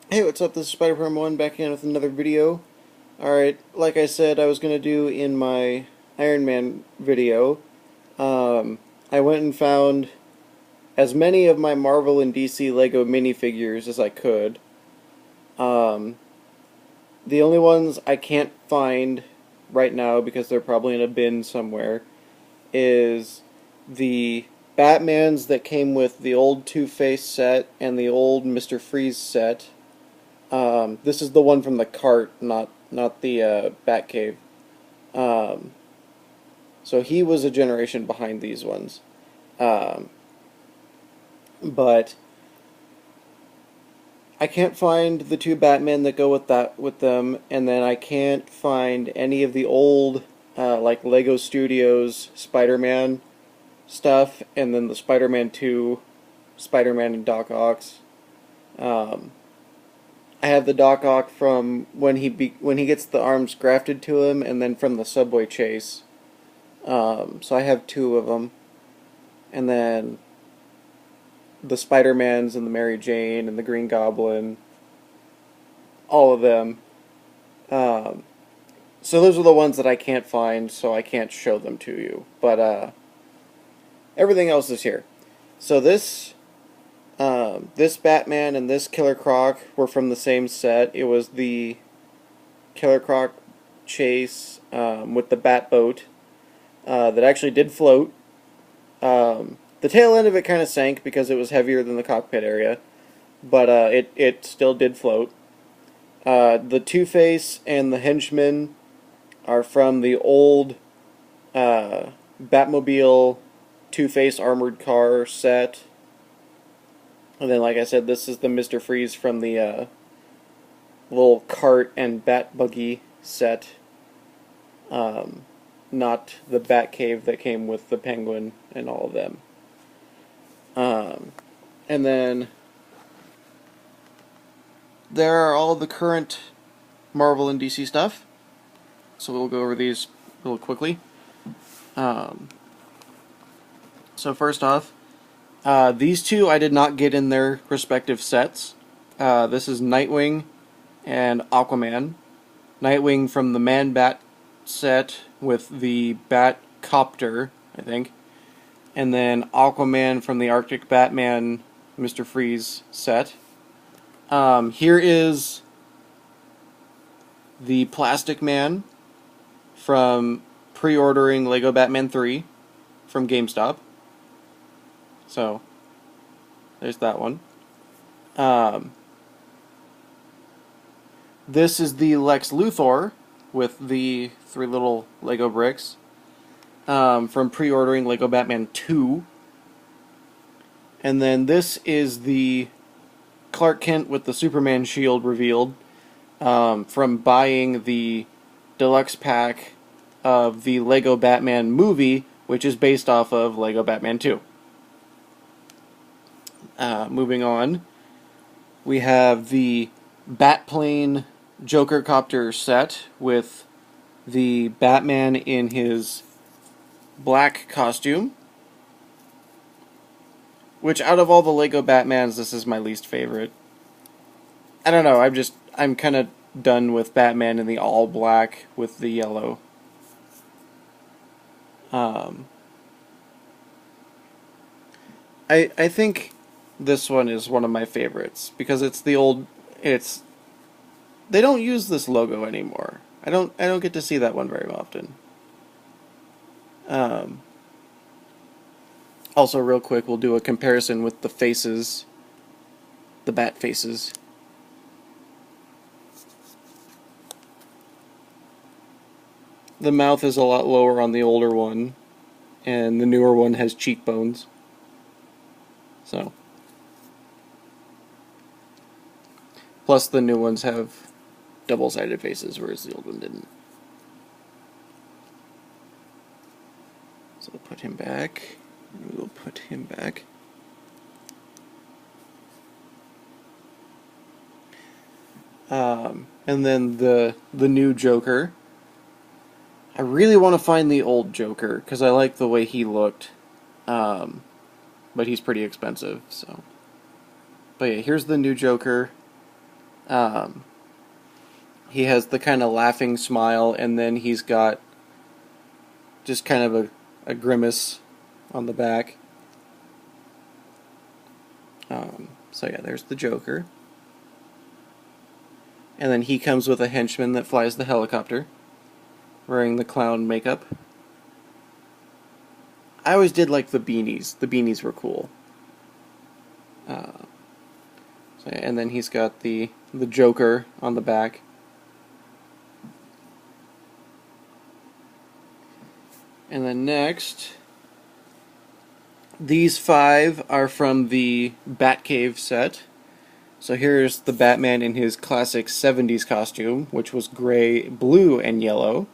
Hey, what's up? This is Spider-Pram1 back in with another video. Alright, like I said I was going to do in my Iron Man video, I went and found as many of my Marvel and DC Lego minifigures as I could. Um, the only ones I can't find right now, because they're probably in a bin somewhere, is the Batmans that came with the old Two-Face set and the old Mr. Freeze set. This is the one from the cart, not the Batcave. Um, so he was a generation behind these ones. Um, but I can't find the two Batmen that go with them, and then I can't find any of the old like Lego Studios Spider-Man stuff, and then the Spider-Man 2, Spider-Man and Doc Ock's. Um, I have the Doc Ock from when he gets the arms grafted to him, and then from the subway chase. So I have two of them, and then the Spider-Mans and the Mary Jane and the Green Goblin, all of them. Um, so those are the ones that I can't find, so I can't show them to you. But everything else is here. So this Batman and this Killer Croc were from the same set. It was the Killer Croc chase with the Bat boat that actually did float. The tail end of it kind of sank because it was heavier than the cockpit area, but it still did float. The Two-Face and the Henchman are from the old Batmobile Two-Face armored car set. And then, like I said, this is the Mr. Freeze from the little cart and bat buggy set. Not the Batcave that came with the Penguin and all of them. And then there are all the current Marvel and DC stuff. So we'll go over these real quickly. Um, so first off, these two I did not get in their respective sets. This is Nightwing and Aquaman. Nightwing from the Man-Bat set with the Bat-Copter, I think. And then Aquaman from the Arctic Batman Mr. Freeze set. Here is the Plastic Man from pre-ordering Lego Batman 3 from GameStop. So, there's that one. This is the Lex Luthor with the three little Lego bricks from pre-ordering Lego Batman 2. And then this is the Clark Kent with the Superman shield revealed from buying the deluxe pack of the Lego Batman movie, which is based off of Lego Batman 2. Moving on, we have the Batplane Joker Copter set with the Batman in his black costume, which out of all the Lego Batmans, this is my least favorite. I don't know, I'm kind of done with Batman in the all black with the yellow. I think this one is one of my favorites because it's the old, they don't use this logo anymore. I don't get to see that one very often. Also, real quick, we'll do a comparison with the faces, the bat faces. The mouth is a lot lower on the older one, and the newer one has cheekbones. So, plus the new ones have double-sided faces, whereas the old one didn't. So we'll put him back. We'll put him back. And then the new Joker. I really want to find the old Joker because I like the way he looked, but he's pretty expensive. So, but yeah, here's the new Joker. Um, he has the kind of laughing smile, and then he's got just kind of a grimace on the back. So yeah, there's the Joker. And then he comes with a henchman that flies the helicopter, wearing the clown makeup. I always did like the beanies. The beanies were cool. And then he's got the Joker on the back. And then next, these 5 are from the Batcave set. So here's the Batman in his classic 70s costume, which was gray, blue, and yellow.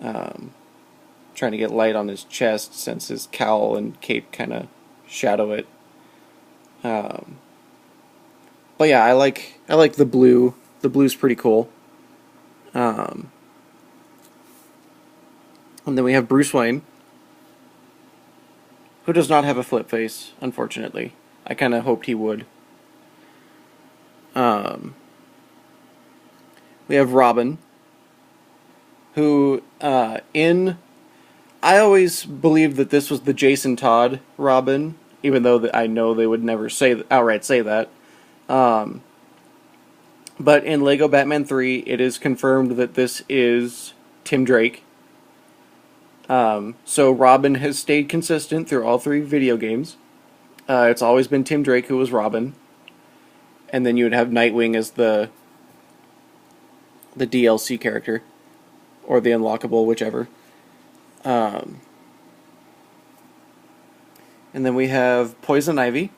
Trying to get light on his chest since his cowl and cape kind of shadow it. But yeah, I like the blue. The blue's pretty cool. And then we have Bruce Wayne, who does not have a flip face, unfortunately. I kind of hoped he would. We have Robin, who, I always believed that this was the Jason Todd Robin, even though I know they would never outright say that. But in Lego Batman 3, it is confirmed that this is Tim Drake. So Robin has stayed consistent through all 3 video games. It's always been Tim Drake who was Robin. And then you would have Nightwing as the DLC character. Or the unlockable, whichever. And then we have Poison Ivy.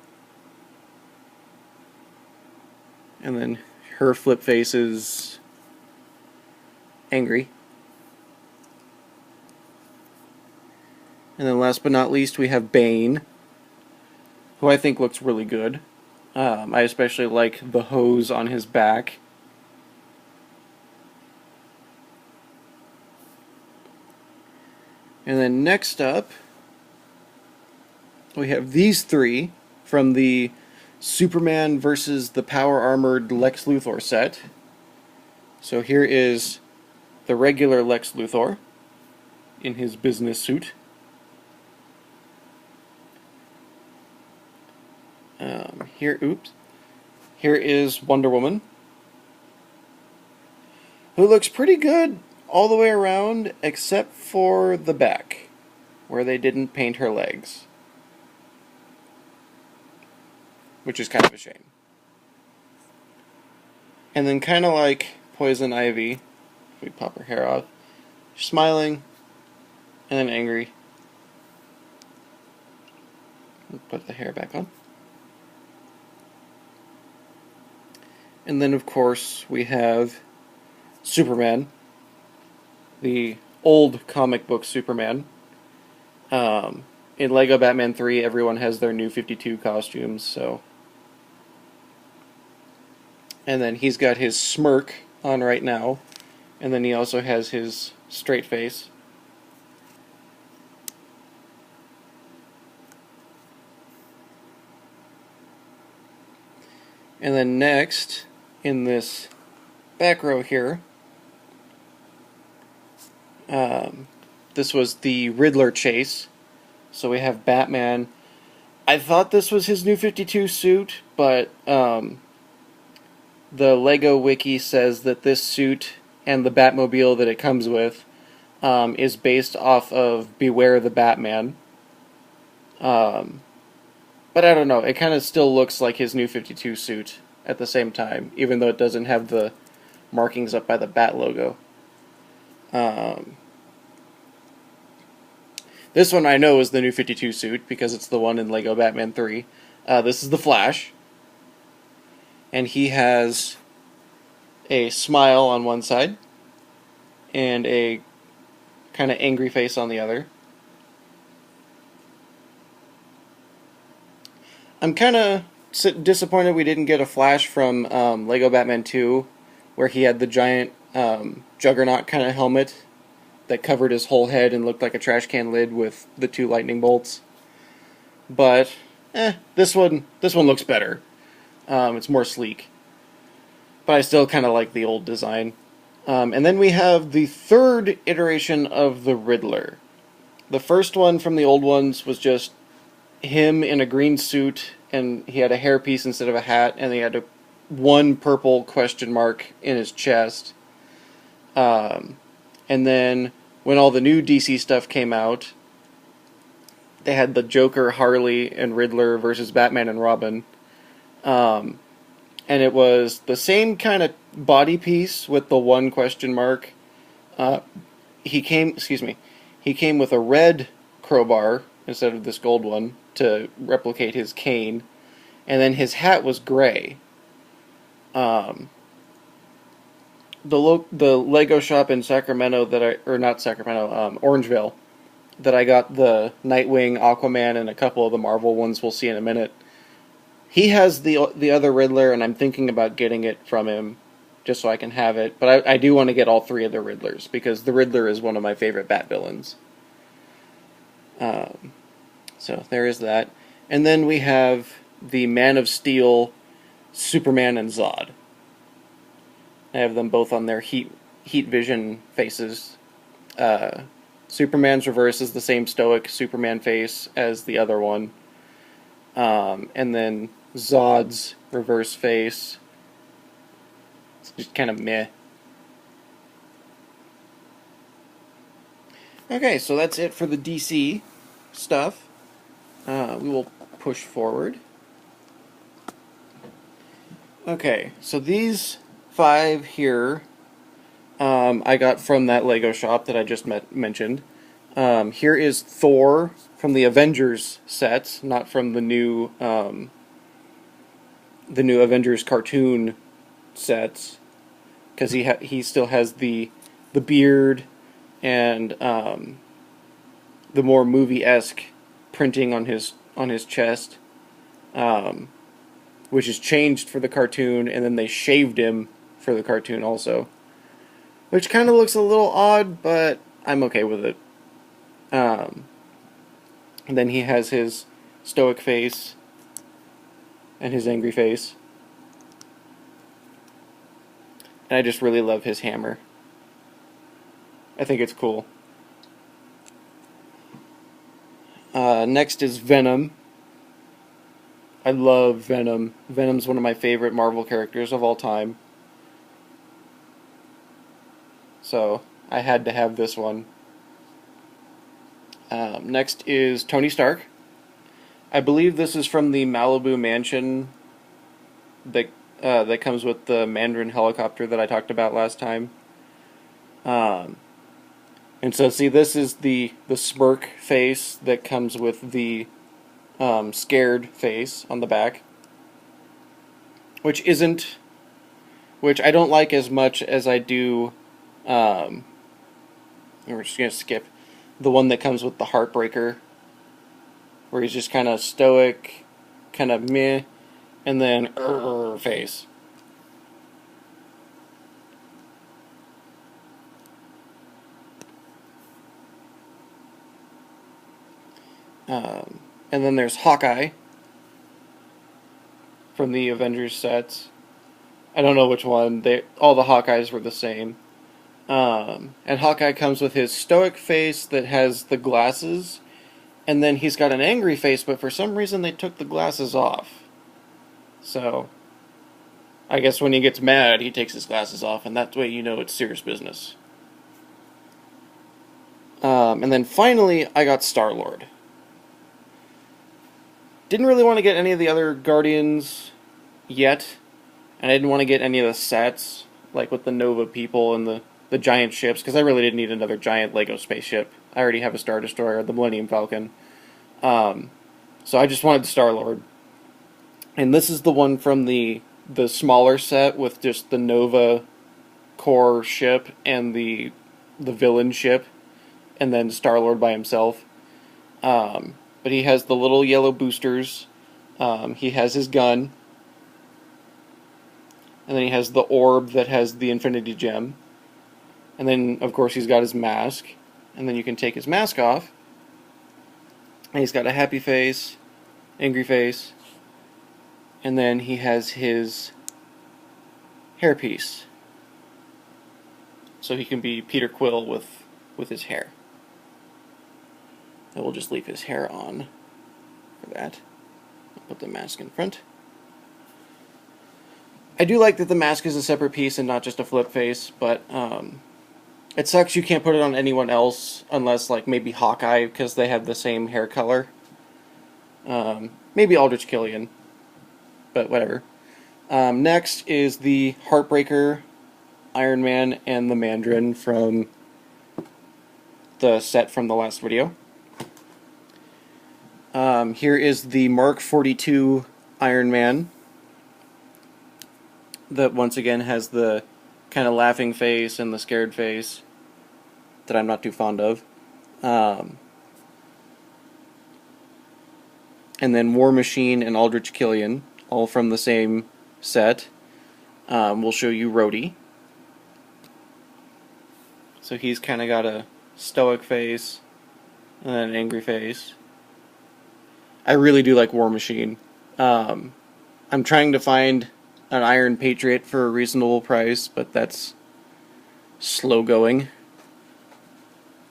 And then her flip face is angry. And then last but not least, we have Bane, who I think looks really good. I especially like the hose on his back. And then next up, we have these 3 from the Superman versus the Power Armored Lex Luthor set. So here is the regular Lex Luthor in his business suit. Here is Wonder Woman, who looks pretty good all the way around, except for the back, where they didn't paint her legs, which is kind of a shame. And then, kind of like Poison Ivy, if we pop her hair off, she's smiling, and then angry. Put the hair back on. And then, of course, we have Superman, the old comic book Superman. In Lego Batman 3, everyone has their new 52 costumes, so. And then he's got his smirk on right now, and then he also has his straight face. And then next, in this back row here, this was the Riddler chase. So we have Batman. I thought this was his new 52 suit, but the Lego Wiki says that this suit and the Batmobile that it comes with is based off of Beware the Batman. But I don't know, it kind of still looks like his new 52 suit at the same time, even though it doesn't have the markings up by the Bat logo. This one I know is the new 52 suit, because it's the one in Lego Batman 3. This is the Flash. And he has a smile on one side, and a kind of angry face on the other. I'm kind of disappointed we didn't get a Flash from Lego Batman 2, where he had the giant Juggernaut kind of helmet that covered his whole head and looked like a trash can lid with the 2 lightning bolts. But this one looks better. It's more sleek. but I still kind of like the old design. And then we have the third iteration of the Riddler. The first one from the old ones was just him in a green suit, and he had a hairpiece instead of a hat, and he had one purple question mark in his chest. And then when all the new DC stuff came out, they had the Joker, Harley, and Riddler versus Batman and Robin. And it was the same kind of body piece with the one question mark. He came with a red crowbar instead of this gold one to replicate his cane, and then his hat was gray. The Lego shop in Sacramento Orangeville, that I got the Nightwing, Aquaman, and a couple of the Marvel ones we'll see in a minute. He has the other Riddler, and I'm thinking about getting it from him just so I can have it. But I do want to get all three of the Riddlers, because the Riddler is one of my favorite Bat villains. So there is that. And then we have the Man of Steel, Superman, and Zod. I have them both on their heat vision faces. Superman's reverse is the same stoic Superman face as the other one. And then Zod's reverse face, it's just kind of meh. Okay, so that's it for the DC stuff. We will push forward. Okay, so these 5 here I got from that Lego shop that I just mentioned. Here is Thor from the Avengers set, not from the new Avengers cartoon sets, because he still has the beard and the more movie-esque printing on his chest, which is changed for the cartoon, and then they shaved him for the cartoon also, which kind of looks a little odd, but I'm okay with it. And then he has his stoic face and his angry face, and I just really love his hammer. I think it's cool. Next is Venom. I love Venom. Venom's one of my favorite Marvel characters of all time. So, I had to have this one. Next is Tony Stark. I believe this is from the Malibu mansion that comes with the Mandarin helicopter that I talked about last time. And so, see, this is the smirk face that comes with the scared face on the back, which I don't like as much as I do. We're just gonna skip the one that comes with the Heartbreaker, where he's just kind of stoic, kind of meh, and then face. And then there's Hawkeye from the Avengers sets. I don't know which one. All the Hawkeyes were the same. And Hawkeye comes with his stoic face that has the glasses, and then he's got an angry face, but for some reason they took the glasses off. So, I guess when he gets mad, he takes his glasses off, and that way you know it's serious business. And then finally, I got Star-Lord. Didn't really want to get any of the other Guardians yet, and I didn't want to get any of the sets, like with the Nova people and the giant ships, because I really didn't need another giant Lego spaceship. I already have a Star Destroyer, the Millennium Falcon. So I just wanted Star-Lord. And this is the one from the smaller set with just the Nova core ship and the villain ship, and then Star-Lord by himself. But he has the little yellow boosters. He has his gun. And then he has the orb that has the Infinity Gem. And then, of course, he's got his mask. And then you can take his mask off. And he's got a happy face, angry face. And then he has his hairpiece. So he can be Peter Quill with his hair. And we'll just leave his hair on for that. I'll put the mask in front. I do like that the mask is a separate piece and not just a flip face, but it sucks you can't put it on anyone else unless, like, maybe Hawkeye, because they have the same hair color. Maybe Aldrich Killian, but whatever. Next is the Heartbreaker, Iron Man, and the Mandarin from the set from the last video. Here is the Mark 42 Iron Man that once again has the kind of laughing face and the scared face that I'm not too fond of. And then War Machine and Aldrich Killian, all from the same set. We'll show you Rhodey. So he's kind of got a stoic face and then an angry face. I really do like War Machine. I'm trying to find an Iron Patriot for a reasonable price, but that's slow going.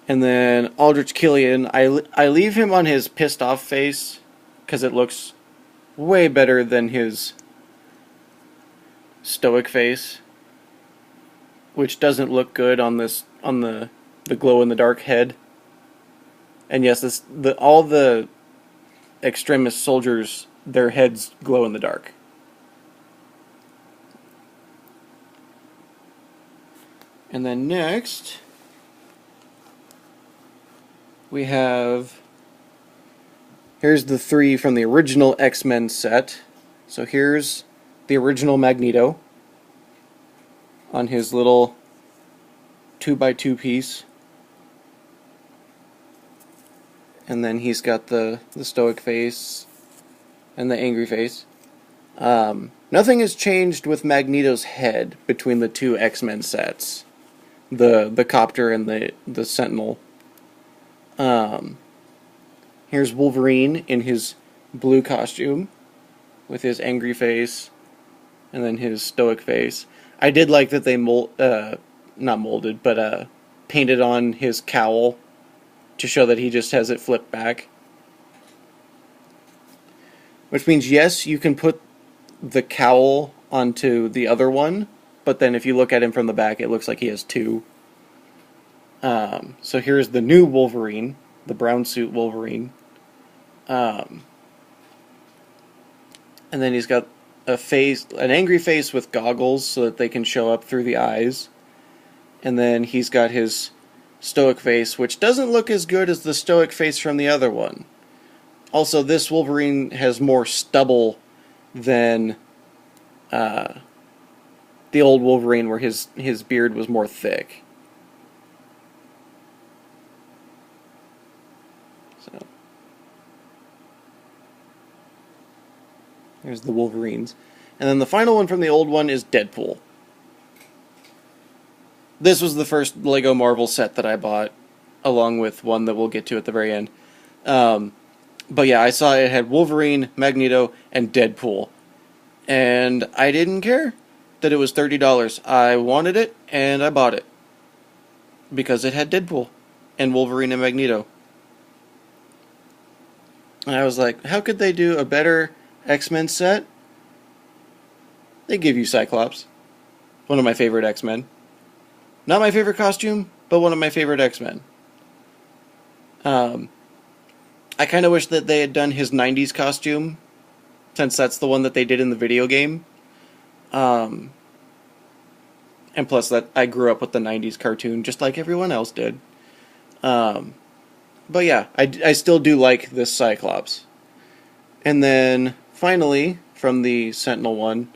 And then Aldrich Killian, I leave him on his pissed off face because it looks way better than his stoic face, which doesn't look good on the glow in the dark head. And yes, all the extremist soldiers, their heads glow in the dark. And then next we have, here's the three from the original X-Men set. So here's the original Magneto on his little 2x2 piece. And then he's got the stoic face and the angry face. Nothing has changed with Magneto's head between the two X-Men sets. The copter and the Sentinel. Here's Wolverine in his blue costume with his angry face and then his stoic face. I did like that they not molded, but painted on his cowl to show that he just has it flipped back. Which means, yes, you can put the cowl onto the other one, but then if you look at him from the back, it looks like he has two. So here's the new Wolverine, the brown suit Wolverine. And then he's got an angry face with goggles so that they can show up through the eyes. And then he's got his stoic face, which doesn't look as good as the stoic face from the other one. Also, this Wolverine has more stubble than the old Wolverine, where his beard was more thick. So there's the Wolverines. And then the final one from the old one is Deadpool. This was the first Lego Marvel set that I bought, along with one that we'll get to at the very end. But yeah, I saw it had Wolverine, Magneto, and Deadpool. And I didn't care that it was $30. I wanted it, and I bought it. Because it had Deadpool, and Wolverine and Magneto. And I was like, how could they do a better X-Men set? They give you Cyclops. One of my favorite X-Men. Not my favorite costume, but one of my favorite X-Men. I kind of wish that they had done his 90s costume, since that's the one that they did in the video game. And plus, that I grew up with the 90s cartoon, just like everyone else did. But yeah, I still do like this Cyclops. And then, finally, from the Sentinel one,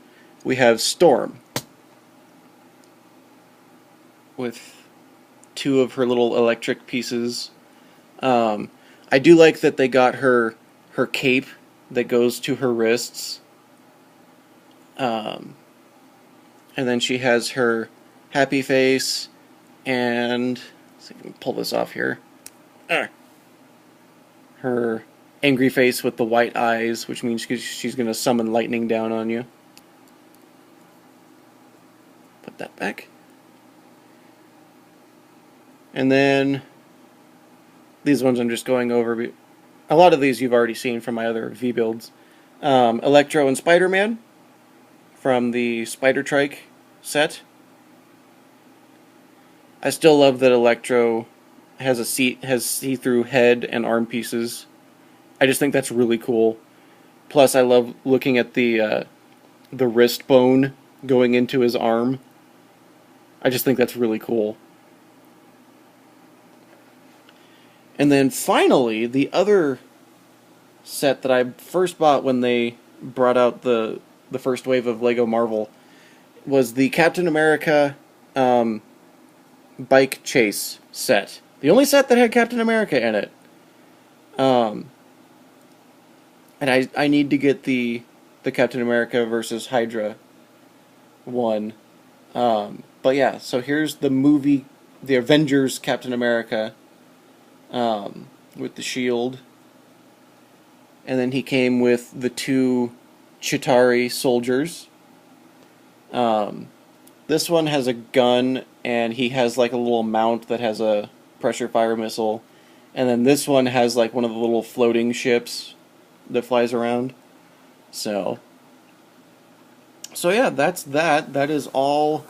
we have Storm. With two of her little electric pieces. I do like that they got her cape that goes to her wrists. And then she has her happy face and, let's see if I can pull this off here. Her angry face with the white eyes, which means she's going to summon lightning down on you. put that back. And then these ones I'm just going over. A lot of these you've already seen from my other V-builds. Electro and Spider-Man from the Spider-Trike set. I still love that Electro has see-through head and arm pieces. I just think that's really cool. Plus, I love looking at the wrist bone going into his arm. I just think that's really cool. And then finally, the other set that I first bought when they brought out the first wave of Lego Marvel was the Captain America Bike Chase set. The only set that had Captain America in it. And I need to get the Captain America versus Hydra one. But yeah, so here's the movie, the Avengers Captain America, with the shield. And then he came with the two Chitauri soldiers. This one has a gun, and he has like a little mount that has a pressure fire missile. And then this one has like one of the little floating ships that flies around. So yeah, that's that. That is all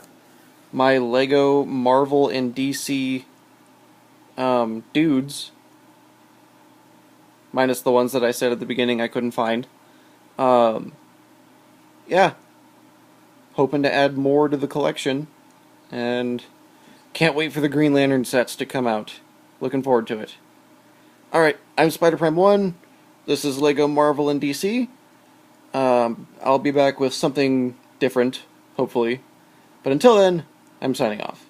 my Lego, Marvel, and DC dudes. Minus the ones that I said at the beginning I couldn't find. Yeah. Hoping to add more to the collection. And can't wait for the Green Lantern sets to come out. Looking forward to it. Alright, I'm Spider-Prime1. This is Lego, Marvel, and DC. I'll be back with something different, hopefully. But until then, I'm signing off.